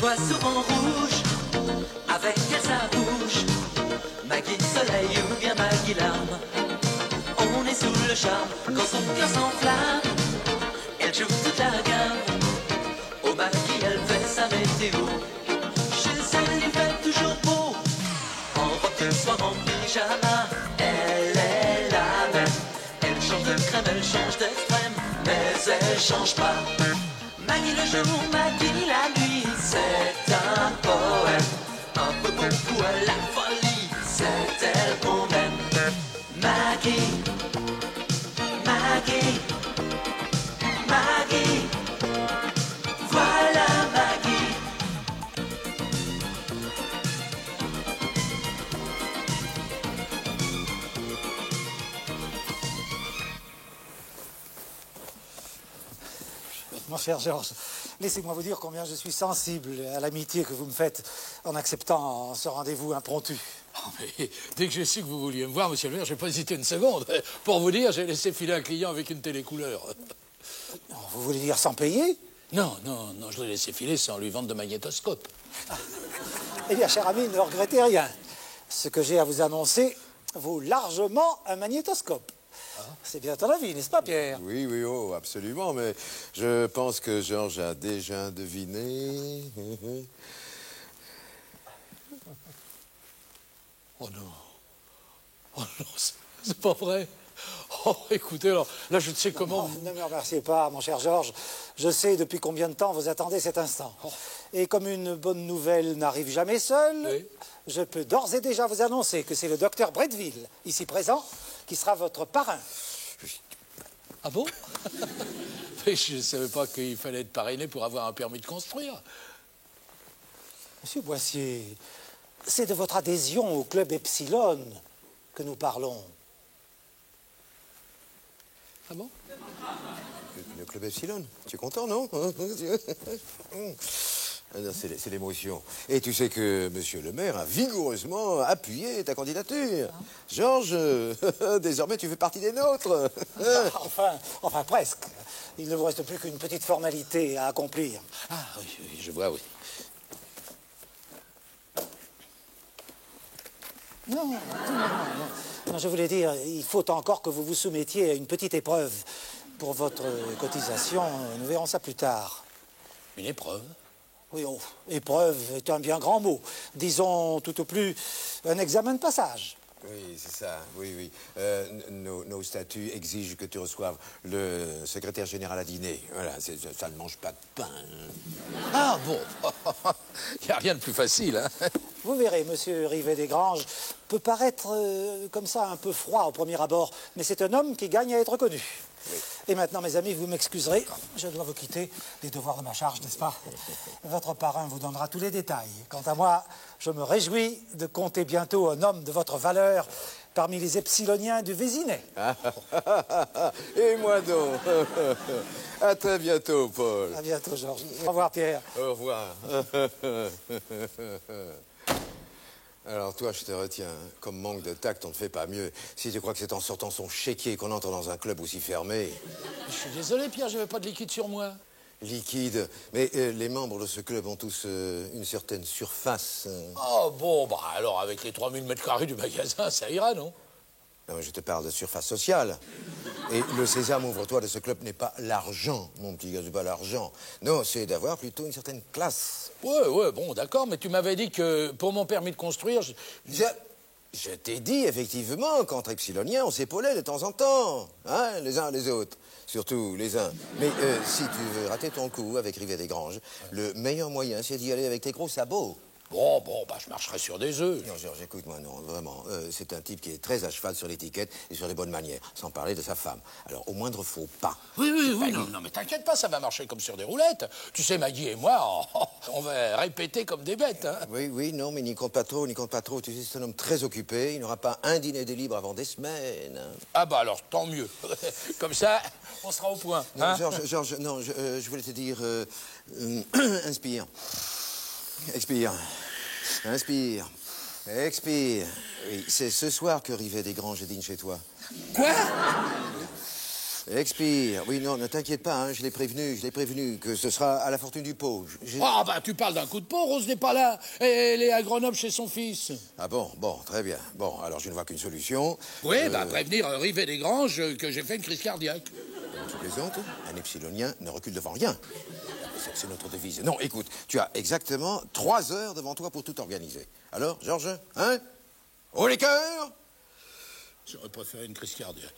vois souvent rouge, avec elle sa bouche. Maggie soleil ou bien Maggie larme, on est sous le charme quand son cœur s'enflamme. Elle joue toute la gamme, au Maggie elle fait sa météo. Chez elle il fait toujours beau, en robe de soir, en pyjama. Elle est la même, elle change de crème, elle change d'extrême, mais elle change pas. Maggie le jour, Maggie la nuit, c'est un poème, un peu beaucoup à la folie, c'est elle qu'on aime. Maggie, Maggie, Maggie, voilà Maggie. Mon cher Georges, laissez-moi vous dire combien je suis sensible à l'amitié que vous me faites en acceptant ce rendez-vous impromptu. Oh, mais dès que j'ai su que vous vouliez me voir, monsieur le maire, j'ai pas hésité une seconde. Pour vous dire, j'ai laissé filer un client avec une télécouleur. Vous voulez dire sans payer? Non, non, non, je l'ai laissé filer sans lui vendre de magnétoscope. Eh bien, cher ami, ne regrettez rien. Ce que j'ai à vous annoncer vaut largement un magnétoscope. C'est bien ton avis, n'est-ce pas, Pierre? Oui, oui, oh, absolument, mais je pense que Georges a déjà deviné. Oh non. Oh non, c'est pas vrai. Oh, écoutez, alors, là, je ne sais comment... Non, ne me remerciez pas, mon cher Georges. Je sais depuis combien de temps vous attendez cet instant. Et comme une bonne nouvelle n'arrive jamais seule, Oui. je peux d'ores et déjà vous annoncer que c'est le docteur Bretteville, ici présent, qui sera votre parrain. Ah bon? Mais je ne savais pas qu'il fallait être parrainé pour avoir un permis de construire. Monsieur Boissier, c'est de votre adhésion au club Epsilon que nous parlons. Ah bon? Le club Epsilon, tu es content, non? Ah non, c'est l'émotion. Et tu sais que monsieur le maire a vigoureusement appuyé ta candidature. Georges, désormais tu fais partie des nôtres. Enfin, presque. Il ne vous reste plus qu'une petite formalité à accomplir. Ah oui, oui, je vois, oui. Non, je voulais dire, il faut encore que vous vous soumettiez à une petite épreuve pour votre cotisation. Nous verrons ça plus tard. Une épreuve? Oui, oh, épreuve est un bien grand mot. Disons tout au plus un examen de passage. Oui, c'est ça, oui, oui. Nos statuts exigent que tu reçoives le secrétaire général à dîner. Voilà, ça ne mange pas de pain. Ah bon? Il n'y a rien de plus facile, hein? Vous verrez, monsieur Rivet-Desgranges peut paraître comme ça un peu froid au premier abord, mais c'est un homme qui gagne à être connu. Oui. Et maintenant, mes amis, vous m'excuserez, je dois vous quitter, des devoirs de ma charge, n'est-ce pas? Votre parrain vous donnera tous les détails. Quant à moi, je me réjouis de compter bientôt un homme de votre valeur parmi les epsiloniens du Vésinet. Et moi donc. À très bientôt, Paul. À bientôt, Georges. Au revoir, Pierre. Au revoir. Alors toi, je te retiens. Comme manque de tact, on ne fait pas mieux. Si tu crois que c'est en sortant son chéquier qu'on entre dans un club aussi fermé. Je suis désolé, Pierre, j'avais pas de liquide sur moi. Liquide. Mais les membres de ce club ont tous une certaine surface. Oh bon, bah alors avec les 3000 mètres carrés du magasin, ça ira, non? Non, mais je te parle de surface sociale. Et le sésame, ouvre-toi, de ce club n'est pas l'argent, mon petit gars, c'est pas l'argent. Non, c'est d'avoir plutôt une certaine classe. Ouais, bon, d'accord, mais tu m'avais dit que pour mon permis de construire... Je t'ai dit, effectivement, qu'entre Epsiloniens, on s'épaulait de temps en temps, hein, les uns les autres. Surtout les uns. Mais si tu veux rater ton coup avec Rivet-Desgranges, le meilleur moyen, c'est d'y aller avec tes gros sabots. Bon, bah je marcherai sur des œufs. Non, Georges, écoute-moi, non, vraiment. C'est un type qui est très à cheval sur l'étiquette et sur les bonnes manières, sans parler de sa femme. Alors, au moindre faux pas. Oui, non, mais t'inquiète pas, ça va marcher comme sur des roulettes. Tu sais, Maggie et moi, on va répéter comme des bêtes, hein. Oui, non, mais n'y compte pas trop, n'y compte pas trop. Tu sais, c'est un homme très occupé, il n'aura pas un dîner de libre avant des semaines. Hein. Ah bah alors, tant mieux. Comme ça, on sera au point. Non, hein? Georges, non, je voulais te dire... inspire. Expire. Inspire. Expire. Oui, c'est ce soir que Rivet-Desgranges dîne chez toi. Quoi? Expire. Oui, non, ne t'inquiète pas, hein, je l'ai prévenu que ce sera à la fortune du pot. Ah, bah, tu parles d'un coup de pot, Rose n'est pas là. Elle est à Grenoble chez son fils. Ah bon, très bien. Bon, alors je ne vois qu'une solution. Oui, bah, prévenir Rivet des Granges que j'ai fait une crise cardiaque. Tu plaisantes? Un epsilonien ne recule devant rien. C'est notre devise. Non, écoute, tu as exactement 3 heures devant toi pour tout organiser. Alors, Georges, hein? Haut les cœurs! J'aurais préféré une crise cardiaque.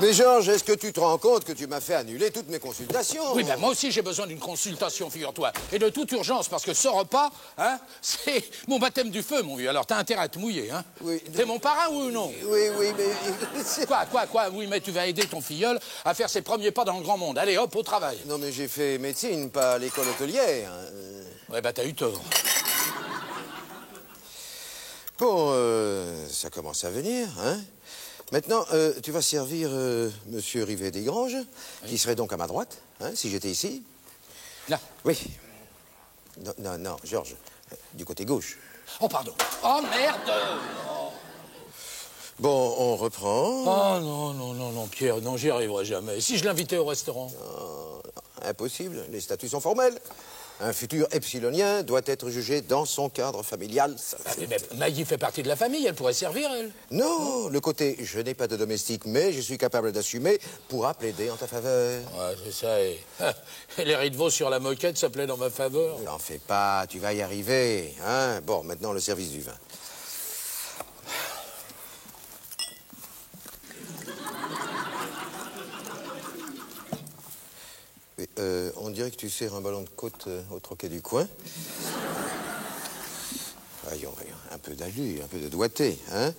Mais Georges, est-ce que tu te rends compte que tu m'as fait annuler toutes mes consultations? Oui, ben moi aussi j'ai besoin d'une consultation, figure-toi. Et de toute urgence, parce que ce repas, hein, c'est mon baptême du feu, mon vieux. Alors t'as intérêt à te mouiller, hein? Oui. T'es mon parrain, oui ou non? Oui, mais... Quoi? Oui, mais tu vas aider ton filleul à faire ses premiers pas dans le grand monde. Allez, hop, au travail. Non, mais j'ai fait médecine, pas l'école hôtelière. Ouais, bah t'as eu tort. Bon, ça commence à venir, hein? Maintenant, tu vas servir Monsieur Rivet des Granges, qui serait donc à ma droite, hein, si j'étais ici. Là. Oui. Non, Georges, du côté gauche. Oh, pardon. Oh, merde! Bon, on reprend. Oh, non, Pierre, non, j'y arriverai jamais. Si je l'invitais au restaurant? Impossible, les statuts sont formels. Un futur epsilonien doit être jugé dans son cadre familial. Mais Maggie fait partie de la famille, elle pourrait servir, elle. Non, le côté « je n'ai pas de domestique, mais je suis capable d'assumer » pourra plaider en ta faveur. Ouais, c'est ça, et les riz de veau sur la moquette, ça plaît dans ma faveur. N'en fais pas, tu vas y arriver, hein. Bon, maintenant, le service du vin. On dirait que tu sers un ballon de côte au troquet du coin. Voyons, un peu d'allure, un peu de doigté, hein.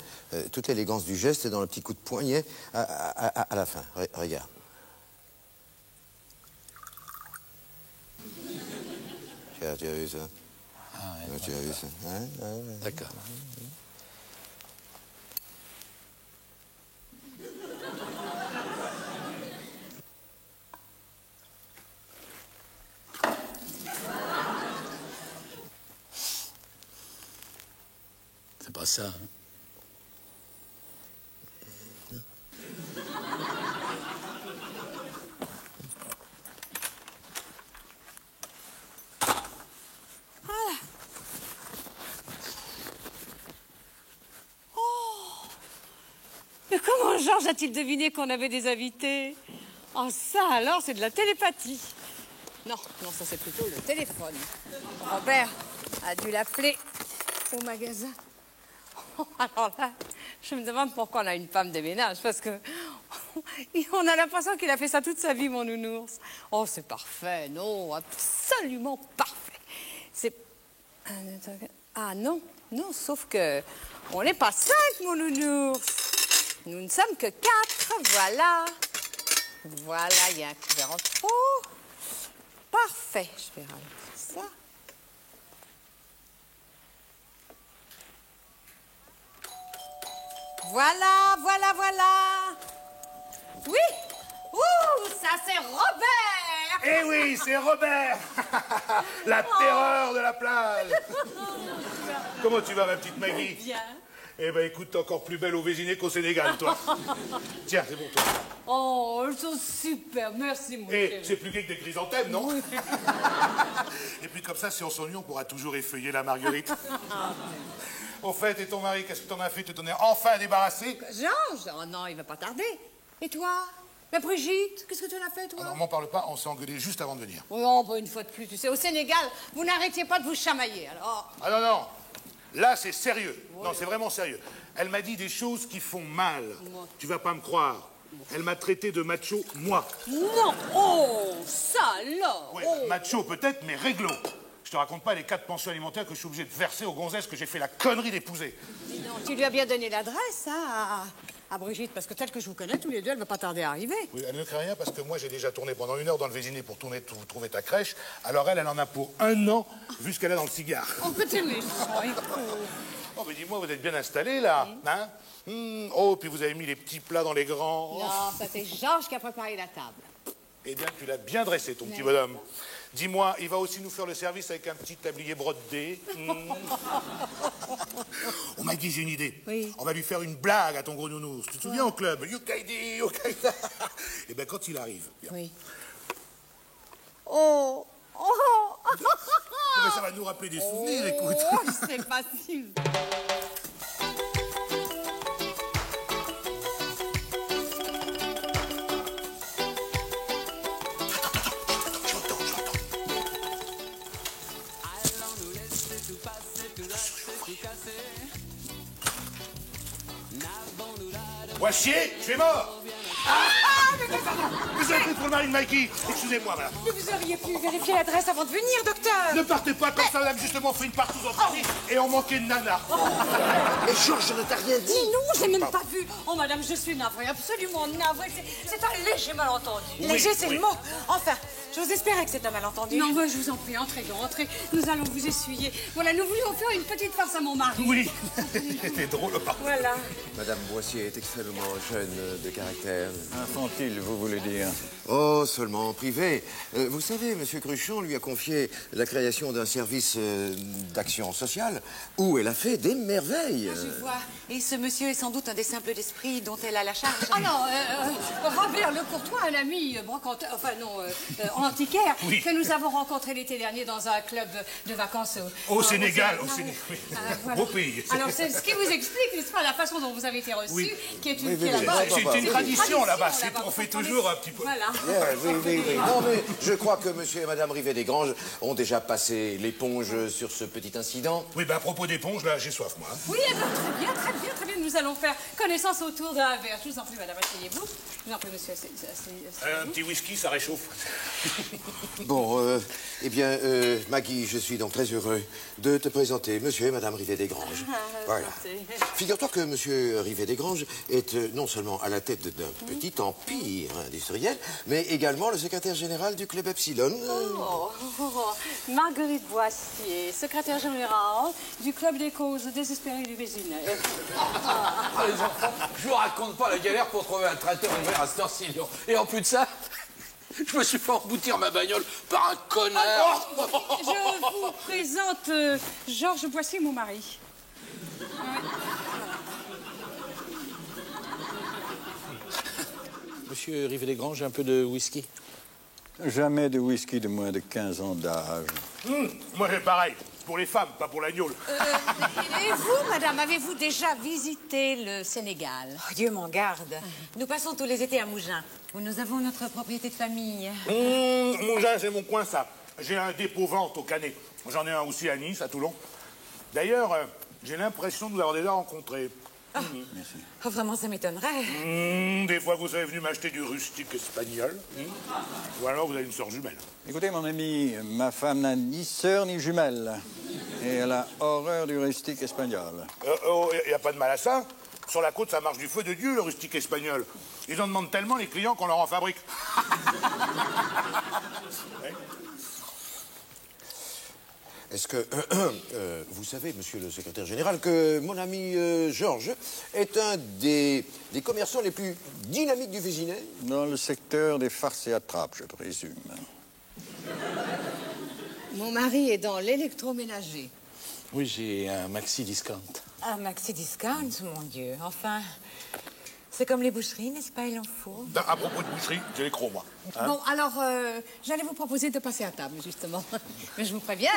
Toute l'élégance du geste est dans le petit coup de poignet à la fin. Regarde. Tu as vu ça? Ah, ouais, tu as vu ça? Hein? D'accord. C'est pas ça, hein? Mais comment Georges a-t-il deviné qu'on avait des invités? Oh, ça alors, c'est de la télépathie. Non, ça c'est plutôt le téléphone. Robert a dû l'appeler au magasin. Alors là, je me demande pourquoi on a une femme de ménage, parce que on a l'impression qu'il a fait ça toute sa vie, mon nounours. Oh, c'est parfait, non, absolument parfait. C'est... Ah non, sauf que on n'est pas 5, mon nounours. Nous ne sommes que 4, voilà. Voilà, il y a un couvert en trop. Parfait, je vais rajouter ça. Voilà. Oui. Ouh, ça c'est Robert. Eh oui, c'est Robert. La terreur de la plage. Comment tu vas, ma petite Maggie? Bien. Eh ben, écoute, t'es encore plus belle au Vésiné qu'au Sénégal, toi. Tiens, c'est pour toi. Oh, elles sont super, merci mon Eh, chéri. c'est plus gai que des chrysanthèmes, non? Et puis comme ça, si on s'ennuie, on pourra toujours effeuiller la marguerite. Au fait, et ton mari, qu'est-ce que t'en as fait? Tu t'en es enfin débarrassé? Georges? Oh non, il va pas tarder. Et toi? Mais Brigitte, qu'est-ce que tu en as fait, toi? Alors, m'en parle pas, on s'est engueulé juste avant de venir. Oui, oh, bah, une fois de plus, tu sais, au Sénégal, vous n'arrêtiez pas de vous chamailler, alors... Ah non. Là, c'est sérieux. Oui. Non, c'est vraiment sérieux. Elle m'a dit des choses qui font mal. Moi. Tu vas pas me croire. Elle m'a traité de macho, moi. Non! Oh, ça alors! Ouais, Oh. macho peut-être, mais réglo. Je te raconte pas les 4 pensions alimentaires que je suis obligé de verser aux gonzesses que j'ai fait la connerie d'épouser. Dis donc, tu lui as bien donné l'adresse, hein, à Brigitte, parce que telle que je vous connais, tous les deux, elle va pas tarder à arriver. Oui, elle ne craint rien parce que moi, j'ai déjà tourné pendant 1 heure dans le Vésiné pour trouver ta crèche. Alors elle en a pour 1 an, vu ce qu'elle a dans le cigare. Oh, que t'es méchant, écoute. Oh, mais dis-moi, vous êtes bien installé là, hein? Oh, puis vous avez mis les petits plats dans les grands. Non, ça c'est Georges qui a préparé la table. Eh bien, tu l'as bien dressé, ton petit bonhomme. Dis-moi, il va aussi nous faire le service avec un petit tablier brodé. Oh, Maggie, j'ai une idée. Oui. On va lui faire une blague à ton gros nounours. Tu te souviens au club? Yukaidi, Yukaida. Eh bien, quand il arrive... Bien. Oui. Oh. Oh. Mais ça va nous rappeler des souvenirs, écoute. Oh, c'est facile. Boissier, tu es mort. Vous avez pris pour le mari de Mikey. Excusez-moi, madame. Mais vous auriez pu vérifier l'adresse avant de venir, docteur. Ne partez pas comme ça, madame. Justement, on fait une partouze en Paris et on manquait de nana. Mais Georges ne t'a rien dit. Mais non, j'ai même pas vu. Oh, madame, je suis navrée, absolument navrée. C'est un léger malentendu. Léger, c'est le mot. Enfin, j'ose espérer que c'est un malentendu. Non, je vous en prie, entrez donc, entrez. Nous allons vous essuyer. Voilà, nous voulions faire une petite farce à mon mari. Oui, c'était drôle. Voilà. Madame Boissier est extrêmement jeune de caractère. Infantile, vous voulez dire? Oh, seulement en privé. Vous savez, Monsieur Cruchon lui a confié la création d'un service d'action sociale où elle a fait des merveilles. Je vois. Et ce monsieur est sans doute un des simples d'esprit dont elle a la charge. Ah non, Robert Le Courtois, un ami brocanteur, enfin non, antiquaire, que nous avons rencontré l'été dernier dans un club de vacances Au Sénégal, au Sénégal. Oui. Voilà. Beau pays. Alors, c'est ce qui vous explique, n'est-ce pas, la façon dont vous avez été reçu, qui est une qui est là-bas. C'est une tradition là-bas. là-bas. On fait toujours un petit peu. Voilà. Oui. Non, mais je crois que Monsieur et Madame Rivet-Desgranges ont déjà passé l'éponge sur ce petit incident. Oui, ben à propos d'éponge, là, j'ai soif, moi. Oui, eh ben, très bien, très bien, très bien. Nous allons faire connaissance autour d'un verre. Je vous en prie, madame, asseyez-vous. Je vous en prie, monsieur, Un petit whisky, ça réchauffe. Bon, eh bien, Maggie, je suis donc très heureux de te présenter Monsieur et Madame Rivet-Desgranges. Voilà. Figure-toi que Monsieur Rivet-Desgranges est non seulement à la tête d'un petit empire industriel, mais également le secrétaire général du club Epsilon. Marguerite Boissier, secrétaire générale du club des causes désespérées du Vésinet. Ah, les enfants, je vous raconte pas la galère pour trouver un traiteur ouvert à cette heure-ci. Et en plus de ça, je me suis fait emboutir ma bagnole par un connard. Je vous présente Georges Boissier, mon mari. Monsieur Rivet-Desgranges, un peu de whisky? Jamais de whisky de moins de 15 ans d'âge. Moi, c'est pareil. Pour les femmes, pas pour l'agneau. Et vous, madame, avez-vous déjà visité le Sénégal? Oh, Dieu m'en garde. Nous passons tous les étés à Mougins, où nous avons notre propriété de famille. Mougins, c'est mon coin, ça. J'ai un dépôt-vente au Canet. J'en ai un aussi à Nice, à Toulon. D'ailleurs, j'ai l'impression de vous avoir déjà rencontré. Merci. Oh, vraiment, ça m'étonnerait. Des fois, vous avez venu m'acheter du rustique espagnol. Ou alors, vous avez une sœur jumelle. Écoutez, mon ami, ma femme n'a ni sœur ni jumelle. Et elle a horreur du rustique espagnol. Il n'y a pas de mal à ça. Sur la côte, ça marche du feu de Dieu, le rustique espagnol. Ils en demandent tellement, les clients, qu'on leur en fabrique. Ouais. Est-ce que vous savez, Monsieur le secrétaire général, que mon ami Georges est un des commerçants les plus dynamiques du Vésinet? Dans le secteur des farces et attrapes, je présume. Mon mari est dans l'électroménager. Oui, j'ai un maxi discount. Un maxi discount, mon Dieu. Enfin, c'est comme les boucheries, n'est-ce pas? Il en faut. À propos de boucherie, j'ai les crocs, moi. Hein? Bon, alors, j'allais vous proposer de passer à table, justement. Mais je vous préviens,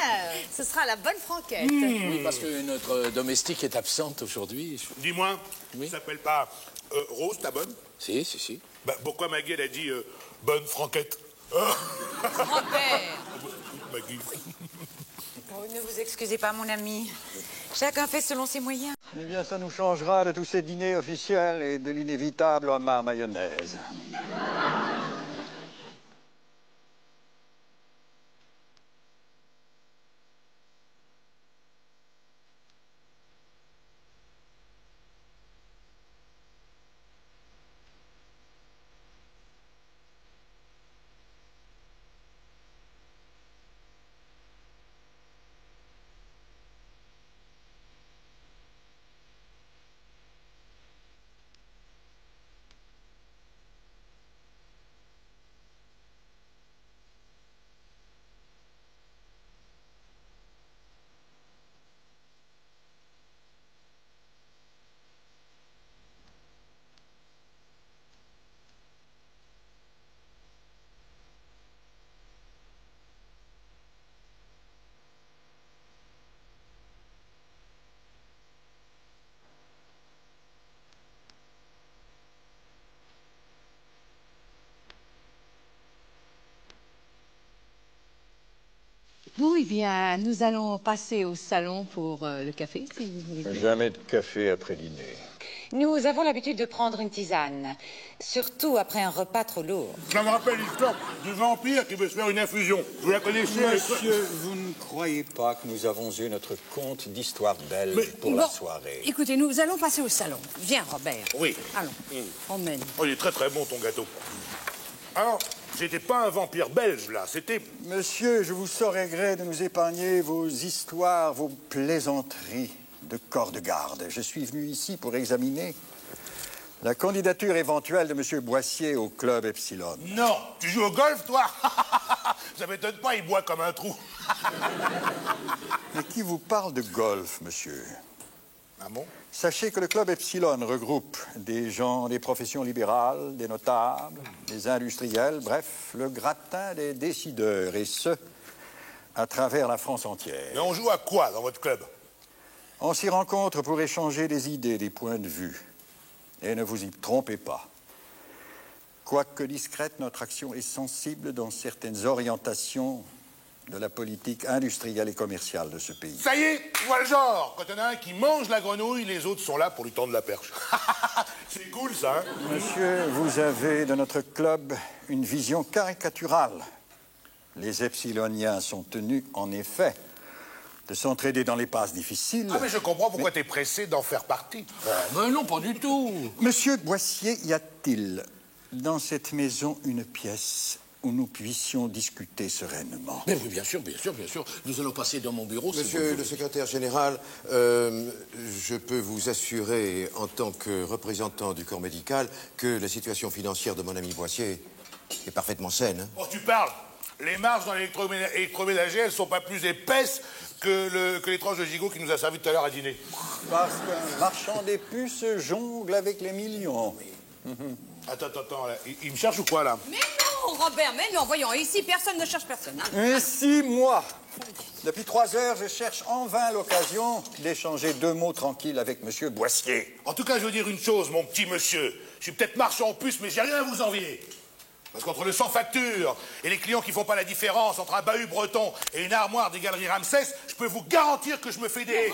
ce sera la bonne franquette. Oui, parce que notre domestique est absente aujourd'hui. Dis-moi, Oui. ça s'appelle pas Rose, ta bonne? Si. Bah, pourquoi Maggie, elle a dit bonne franquette? Robert! Maggie. Oh, ne vous excusez pas, mon ami. Chacun fait selon ses moyens. Eh bien, ça nous changera de tous ces dîners officiels et de l'inévitable homard mayonnaise. Eh bien, nous allons passer au salon pour le café, si vous voulez. Jamais de café après dîner. Nous avons l'habitude de prendre une tisane, surtout après un repas trop lourd. Ça me rappelle l'histoire du vampire qui veut se faire une infusion. Vous la connaissez? Monsieur, vous ne croyez pas que nous avons eu notre compte d'histoire belle pour la soirée? Écoutez, nous allons passer au salon. Viens, Robert. Oui. Allons, emmène. Oh, il est très très bon ton gâteau. Alors, c'était pas un vampire belge là, c'était... Monsieur, je vous saurais gré de nous épargner vos histoires, vos plaisanteries de corps de garde. Je suis venu ici pour examiner la candidature éventuelle de Monsieur Boissier au club Epsilon. Non, tu joues au golf toi? Ça m'étonne pas, il boit comme un trou. Mais qui vous parle de golf, monsieur? Ah bon? Sachez que le club Epsilon regroupe des gens des professions libérales, des notables, des industriels, bref, le gratin des décideurs, et ce, à travers la France entière. Mais on joue à quoi dans votre club? On s'y rencontre pour échanger des idées, des points de vue. Et ne vous y trompez pas. Quoique discrète, notre action est sensible dans certaines orientations de la politique industrielle et commerciale de ce pays. Ça y est, tu vois le genre. Quand il y en a un qui mange la grenouille, les autres sont là pour lui tendre la perche. C'est cool ça, hein? Monsieur, vous avez de notre club une vision caricaturale. Les Epsiloniens sont tenus, en effet, de s'entraider dans les passes difficiles. Ah, mais je comprends pourquoi t'es pressé d'en faire partie. Mais non, pas du tout. Monsieur Boissier, y a-t-il dans cette maison une pièce où nous puissions discuter sereinement? Mais oui, bien sûr, bien sûr, bien sûr. Nous allons passer dans mon bureau. Monsieur le secrétaire général, je peux vous assurer, en tant que représentant du corps médical, que la situation financière de mon ami Boissier est parfaitement saine. Hein. Oh, tu parles. Les marges dans l'électroménager, elles sont pas plus épaisses que les tranches de gigot qui nous a servi tout à l'heure à dîner. Parce qu'un marchand des puces jongle avec les millions. Attends, là. Il me cherche ou quoi, là? Mais non, Robert, mais non, voyons, ici, personne ne cherche personne. Hein. Et 6 mois. Depuis 3 heures, je cherche en vain l'occasion d'échanger 2 mots tranquilles avec Monsieur Boissier. En tout cas, je veux dire une chose, mon petit monsieur. Je suis peut-être marchand en puce, mais j'ai rien à vous envier. Parce qu'entre le sans-facture et les clients qui font pas la différence entre un bahut breton et une armoire des galeries Ramsès, je peux vous garantir que je me fais des...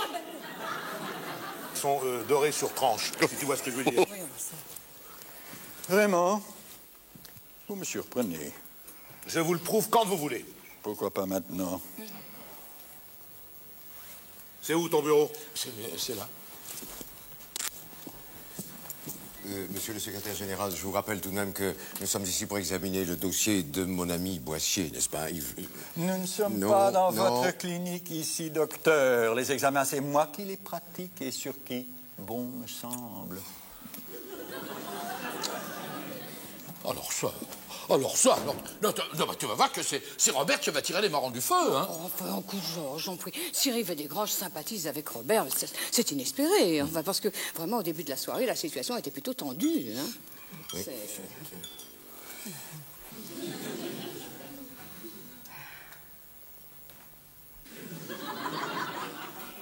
Ils sont dorés sur tranche, si tu vois ce que je veux dire. Vraiment? Vous me surprenez. Je vous le prouve quand vous voulez. Pourquoi pas maintenant? C'est où ton bureau? C'est là. Monsieur le secrétaire général, je vous rappelle tout de même que nous sommes ici pour examiner le dossier de mon ami Boissier, n'est-ce pas, Yves? Nous ne sommes Non, pas dans non. votre clinique ici, docteur. Les examens, c'est moi qui les pratique et sur qui bon me semble. Alors, non, tu vas voir que c'est Robert qui va tirer les marrons du feu, hein. Oh, enfin, un coup de Georges, j'en prie. Si Rivet-des-Granges sympathise avec Robert, c'est inespéré. Enfin, parce que vraiment, au début de la soirée, la situation était plutôt tendue. Hein. Oui.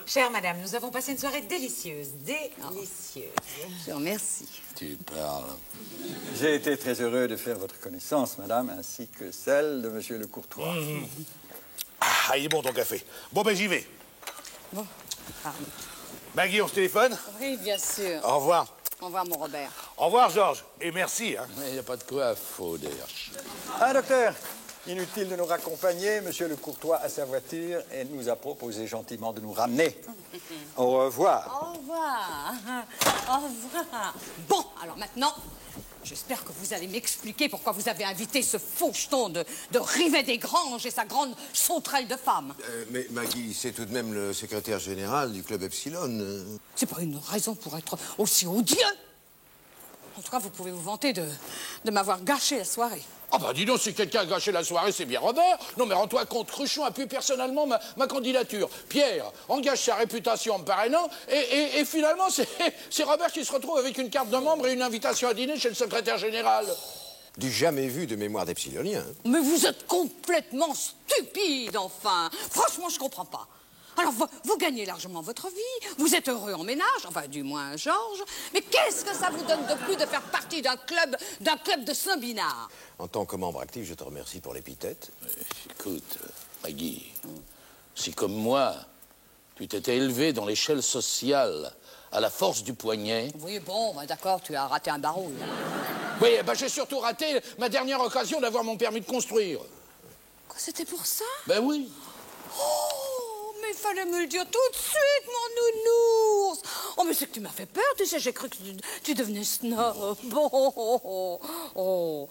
Chère madame, nous avons passé une soirée délicieuse. Délicieuse. Je vous remercie. Tu parles. J'ai été très heureux de faire votre connaissance, madame, ainsi que celle de monsieur le Courtois. Ah, il est bon ton café. Bon, ben j'y vais. Bon, pardon. Maggie, on se téléphone? Oui, bien sûr. Au revoir. Au revoir, mon Robert. Au revoir, Georges. Et merci, hein. Il n'y a pas de quoi, Fauder. Ah, docteur, inutile de nous raccompagner. Monsieur le Courtois a sa voiture et nous a proposé gentiment de nous ramener. Au revoir. Au revoir. Au revoir. Bon, alors maintenant, j'espère que vous allez m'expliquer pourquoi vous avez invité ce faucheton de Rivet-des-Granges et sa grande sauterelle de femme. Mais Maggie, c'est tout de même le secrétaire général du club Epsilon. C'est pas une raison pour être aussi odieux. En tout cas, vous pouvez vous vanter de m'avoir gâché la soirée. Ah bah dis donc, si quelqu'un a gâché la soirée, c'est bien Robert. Non mais rends-toi compte, Cruchon appuie personnellement ma candidature. Pierre engage sa réputation en me parrainant et finalement c'est Robert qui se retrouve avec une carte de membre et une invitation à dîner chez le secrétaire général. Du jamais vu de mémoire d'Epsilonien. Mais vous êtes complètement stupide, enfin. Franchement, je comprends pas. Alors, vous gagnez largement votre vie, vous êtes heureux en ménage, enfin, du moins Georges, mais qu'est-ce que ça vous donne de plus de faire partie d'un club de Saint-Binard? En tant que membre actif, je te remercie pour l'épithète. Écoute, Maggie, Si, comme moi, tu t'étais élevé dans l'échelle sociale à la force du poignet... Oui, bon, bah, d'accord, tu as raté un barreau. Là. Oui, bah, j'ai surtout raté ma dernière occasion d'avoir mon permis de construire. Quoi, c'était pour ça? Ben oui. Oh, mais fallait me le dire tout de suite, mon nounours. Oh, mais c'est que tu m'as fait peur, tu sais, j'ai cru que tu devenais snob. Bon, oh.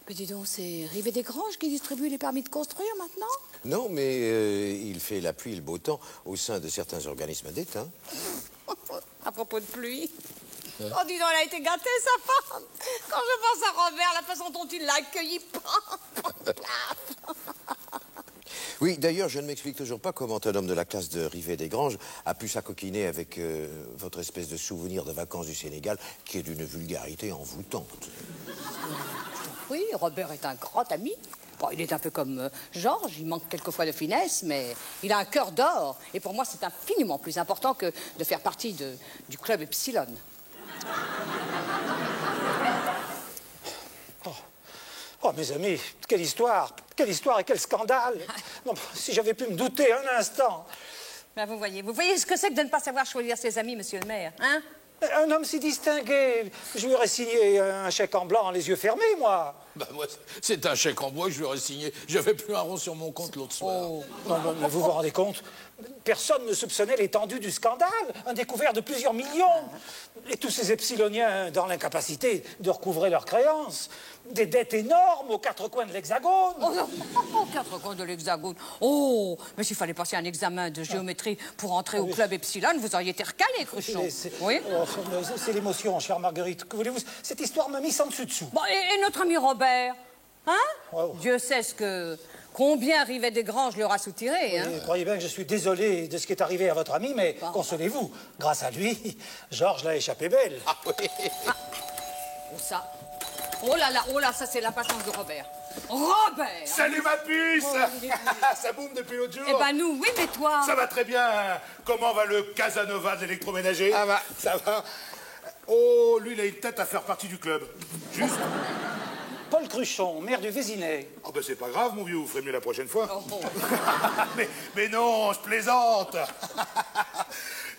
Mais dis donc, c'est Rivet des Granges qui distribue les permis de construire maintenant? Non, mais il fait la pluie et le beau temps au sein de certains organismes d'État. À propos de pluie. Oh, dis donc, elle a été gâtée, sa femme. Quand je pense à Robert, la façon dont il l'a accueilli. Oui, d'ailleurs, je ne m'explique toujours pas comment un homme de la classe de Rivet des Granges a pu s'acoquiner avec votre espèce de souvenir de vacances du Sénégal, qui est d'une vulgarité envoûtante. Oui, Robert est un grand ami. Bon, il est un peu comme Georges, il manque quelquefois de finesse, mais il a un cœur d'or. Et pour moi, c'est infiniment plus important que de faire partie du club Epsilon. Oh, mes amis, quelle histoire et quel scandale. Non, si j'avais pu me douter un instant. Ben, vous voyez ce que c'est que de ne pas savoir choisir ses amis, monsieur le maire, hein? Un homme si distingué, je lui aurais signé un chèque en blanc, les yeux fermés, moi. Ben moi, c'est un chèque en bois que je lui aurais signé. J'avais plus un rond sur mon compte l'autre soir. Oh. Non, mais vous vous rendez compte? Personne ne soupçonnait l'étendue du scandale. Un découvert de plusieurs millions. Et tous ces epsiloniens dans l'incapacité de recouvrer leurs créances. Des dettes énormes aux quatre coins de l'Hexagone. Aux quatre coins de l'Hexagone. Oh, mais s'il fallait passer un examen de géométrie pour entrer au club Epsilon, vous auriez été recalé, Cruchon. Oui. Oh, c'est l'émotion, chère Marguerite. Que voulez-vous? Cette histoire m'a mis sans dessus-dessous. Bon, et notre ami Robert, hein? Oh. Dieu sait combien Rivet des Granges lui aura soutiré, hein? Oui, croyez bien que je suis désolé de ce qui est arrivé à votre ami, mais consolez-vous. Grâce à lui, Georges l'a échappé belle. Ah oui. Oh, ça. Oh là, ça c'est l'impatience de Robert. Robert! Salut ma puce. Ça boum depuis l'autre jour. Eh ben nous, oui, mais toi? Ça va très bien. Comment va le Casanova de l'électroménager? Ah bah. Ça va. Oh, lui, il a une tête à faire partie du club. Juste. Paul Cruchon, maire du Vésinet. Oh ben c'est pas grave, mon vieux, vous ferez mieux la prochaine fois. Oh. mais non, je plaisante.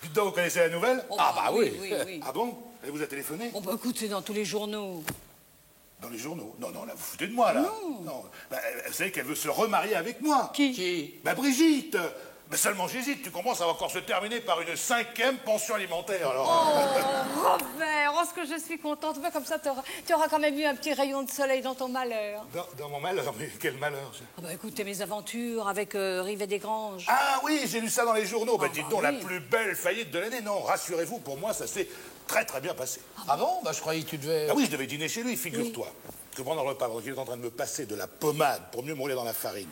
Dites donc, vous connaissez la nouvelle? Oh, Ah bah oui. Ah bon? Elle vous a téléphoné? Oh bah écoute, c'est dans tous les journaux. Dans les journaux? Non, là, vous foutez de moi, là. Non. Bah, vous savez qu'elle veut se remarier avec moi. Qui? Bah, Brigitte. Mais seulement j'hésite, tu comprends, ça va encore se terminer par une 5e pension alimentaire, alors. Oh, Robert, oh, ce que je suis contente. Mais comme ça, tu auras quand même eu un petit rayon de soleil dans ton malheur. Dans mon malheur? Mais quel malheur? Ah bah écoute, mes aventures avec Rivet des Granges. Ah oui, j'ai lu ça dans les journaux. Bah, dites donc, oui. la plus belle faillite de l'année. Non, rassurez-vous, pour moi, ça s'est très très bien passé. Ah bon? Bah je croyais que tu devais... Ah oui, je devais dîner chez lui, figure-toi. Que pendant le repas, pendant qu'il est en train de me passer de la pommade pour mieux me rouler dans la farine.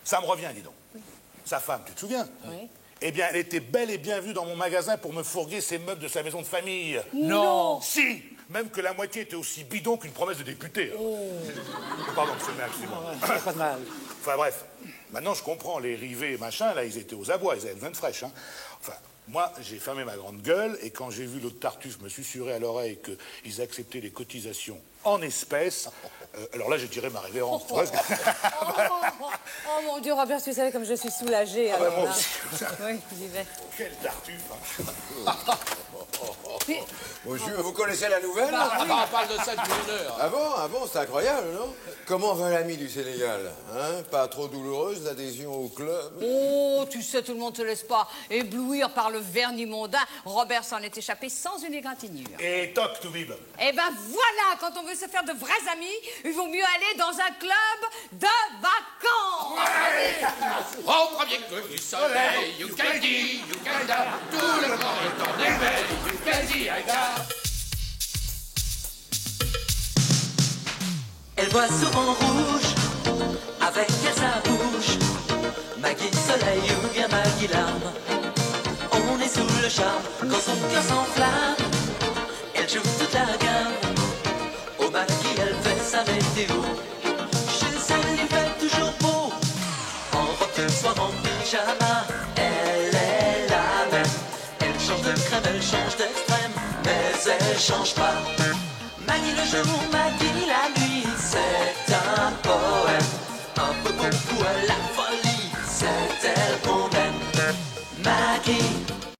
Ça me revient, dis donc. Oui. Sa femme, tu te souviens? Oui. Eh bien, elle était bel et bien vue dans mon magasin pour me fourguer ses meubles de sa maison de famille. Non. Si. Même que la moitié était aussi bidon qu'une promesse de député. Oh. Pardon, monsieur le maire, excusez-moi. Pas de mal. Enfin bref, maintenant je comprends, les rivets, machin, là, ils étaient aux abois, ils avaient besoin de fraîche, hein. Enfin, moi, j'ai fermé ma grande gueule, et quand j'ai vu l'autre Tartuffe me susurrer à l'oreille qu'ils acceptaient les cotisations en espèces, alors là, j'ai tiré ma révérence. Tu vois, Oh mon Dieu, Robert, tu savais comme je suis soulagée. Ah bah, alors, moi là. aussi. Oui, j'y vais. Quel Tartuffe, hein. Monsieur, vous connaissez la nouvelle? On parle de ça depuis une heure. Ah bon, c'est incroyable, non? Comment va l'ami du Sénégal? Hein? Pas trop douloureuse, l'adhésion au club? Oh, tu sais, tout le monde ne se laisse pas éblouir par le vernis mondain. Robert s'en est échappé sans une égratignure. Et toc, tout bib. Eh ben voilà, quand on veut se faire de vrais amis, il vaut mieux aller dans un club de vacances. Au premier coup du soleil, Youkadi, Youkada, tout le corps est en éveil, Youkadi, Aïda. Elle voit souvent rouge, avec elle sa bouche. Maggie soleil ou bien Maggie larme. On est sous le charme quand son cœur s'enflamme. Elle joue toute la gamme. Au Maggie elle fait sa météo. Chez elle il fait toujours beau. En robe de soir, en pyjama. Elle est la même. Elle change de crème, elle change d'extrême, mais elle change pas. Maggie le jour, Maggie la nuit, c'est un poème.